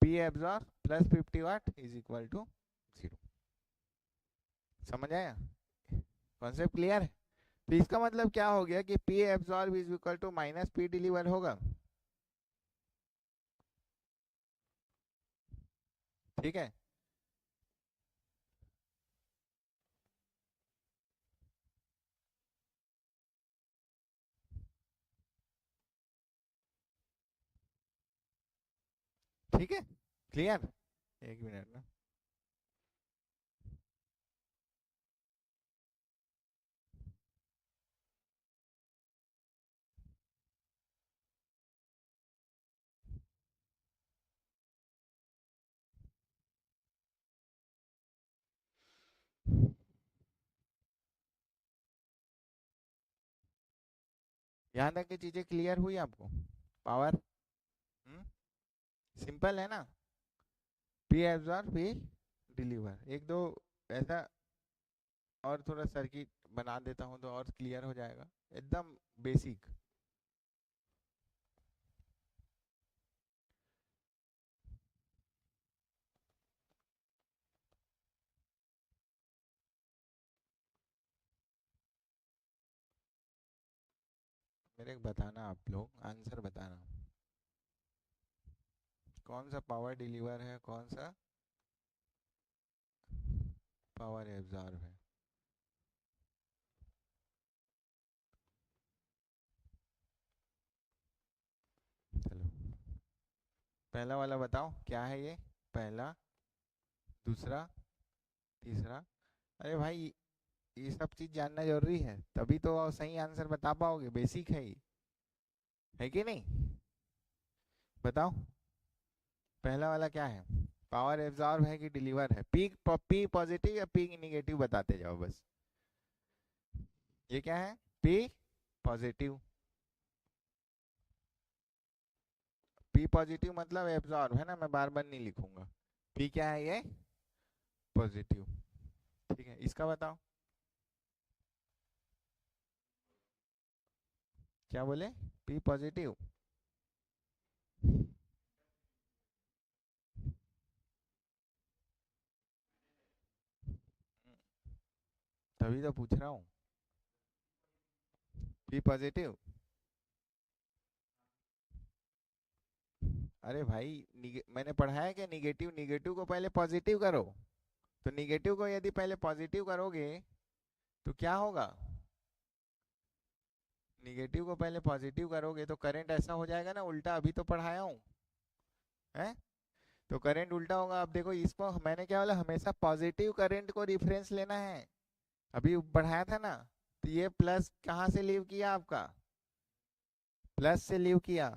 P absorb +50 watt is equal to 0। समझ आया, कॉन्सेप्ट क्लियर है? तो इसका मतलब क्या हो गया कि P absorb is equal to -P deliver होगा। ठीक है, ठीक है, क्लियर। एक मिनट ना, यहाँ तक की चीजें क्लियर हुई आपको, पावर सिंपल है ना, P एब्जॉर्ब P डिलीवर। एक दो ऐसा और थोड़ा सर्किट बना देता हूँ तो और क्लियर हो जाएगा, एकदम बेसिक। मेरे को बताना, आप लोग आंसर बताना, कौन सा पावर डिलीवर है, कौन सा पावर एब्जॉर्ब है। चलो पहला वाला बताओ क्या है, ये पहला, दूसरा, तीसरा। अरे भाई ये सब चीज जानना जरूरी है, तभी तो सही आंसर बता पाओगे, बेसिक है ये, है कि नहीं? बताओ पहला वाला क्या है, पावर एब्जॉर्ब है कि डिलीवर है, पी पॉजिटिव या पी निगेटिव बताते जाओ बस। ये क्या है, पी पॉजिटिव। पी पॉजिटिव मतलब एब्जॉर्ब है ना, मैं बार बार नहीं लिखूंगा। पी क्या है, ये पॉजिटिव। ठीक है, इसका बताओ, क्या बोले? P positive. तभी तो पूछ रहा हूँ। P positive. अरे भाई, मैंने पढ़ाया क्या? निगेटिव निगेटिव को पहले पॉजिटिव करो। तो निगेटिव को यदि पहले पॉजिटिव करोगे तो क्या होगा? निगेटिव को पहले पॉजिटिव करोगे तो करंट ऐसा हो जाएगा ना उल्टा, अभी तो पढ़ाया हूँ है। तो करंट उल्टा होगा। अब देखो इसको मैंने क्या बोला, हमेशा पॉजिटिव करंट को रिफरेंस लेना है। अभी पढ़ाया था ना। तो ये प्लस कहाँ से लीव किया आपका? प्लस से लीव किया।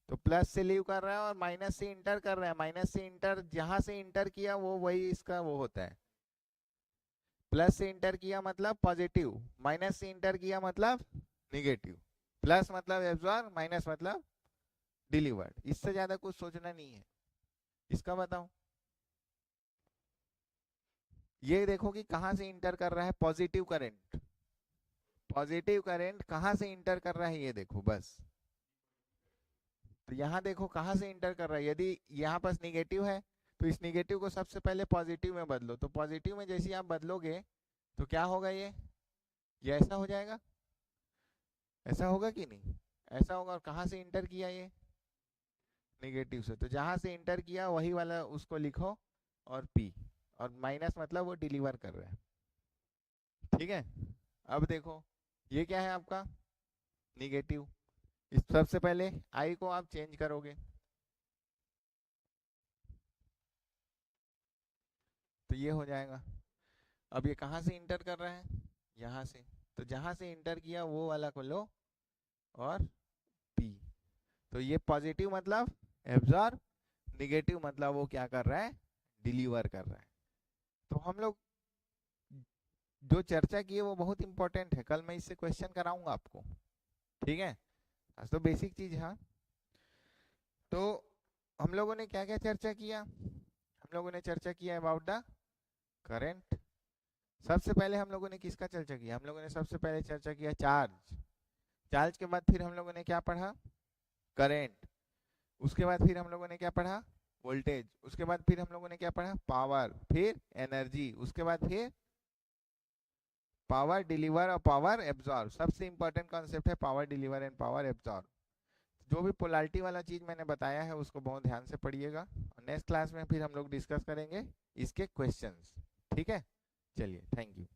तो प्लस से लीव कर रहा है और माइनस से इंटर कर रहा है। माइनस से इंटर जहां से इंटर किया वो वही इसका वो होता है। प्लस से इंटर किया मतलब पॉजिटिव, माइनस से इंटर किया मतलब निगेटिव। प्लस मतलब एब्जॉर्ब, माइनस मतलब डिलीवर्ड। इससे ज्यादा कुछ सोचना नहीं है। इसका बताओ। ये देखो कि कहाँ से इंटर कर रहा है पॉजिटिव करंट। पॉजिटिव करंट कहाँ से इंटर कर रहा है ये देखो बस। तो यहाँ देखो कहाँ से इंटर कर रहा है। यदि यहाँ पास निगेटिव है तो इस निगेटिव को सबसे पहले पॉजिटिव में बदलो। तो पॉजिटिव में जैसे आप बदलोगे तो क्या होगा? ये ऐसा हो जाएगा। ऐसा होगा कि नहीं? ऐसा होगा। और कहाँ से इंटर किया ये? निगेटिव से। तो जहां से इंटर किया वही वाला उसको लिखो और पी। और माइनस मतलब वो डिलीवर कर रहा है। ठीक है। अब देखो ये क्या है आपका? निगेटिव। इस सबसे पहले आई को आप चेंज करोगे तो ये हो जाएगा। अब ये कहाँ से इंटर कर रहा है? यहाँ से। तो जहां से इंटर किया वो वाला को लो और पी। तो ये पॉजिटिव मतलब एब्जॉर्ब, निगेटिव मतलब वो क्या कर रहा है? डिलीवर कर रहा है। तो हम लोग जो चर्चा की है वो बहुत इंपॉर्टेंट है। कल मैं इससे क्वेश्चन कराऊंगा आपको। ठीक है। आज तो बेसिक चीज है। तो हम लोगों ने क्या क्या चर्चा किया? हम लोगों ने चर्चा किया अबाउट द करंट। सबसे पहले हम लोगों ने किसका चर्चा किया? हम लोगों ने सबसे पहले चर्चा किया चार्ज। चार्ज के बाद फिर हम लोगों ने क्या पढ़ा? करंट। उसके बाद फिर हम लोगों ने क्या पढ़ा? वोल्टेज। उसके बाद फिर हम लोगों ने क्या पढ़ा? पावर, फिर एनर्जी। उसके बाद फिर पावर डिलीवर और पावर एब्जॉर्ब। सबसे इंपॉर्टेंट कॉन्सेप्ट है power deliver and power absorb. जो भी पोलैरिटी वाला चीज मैंने बताया है उसको बहुत ध्यान से पढ़िएगा। नेक्स्ट क्लास में फिर हम लोग डिस्कस करेंगे इसके क्वेश्चंस। ठीक है। चलिए, थैंक यू।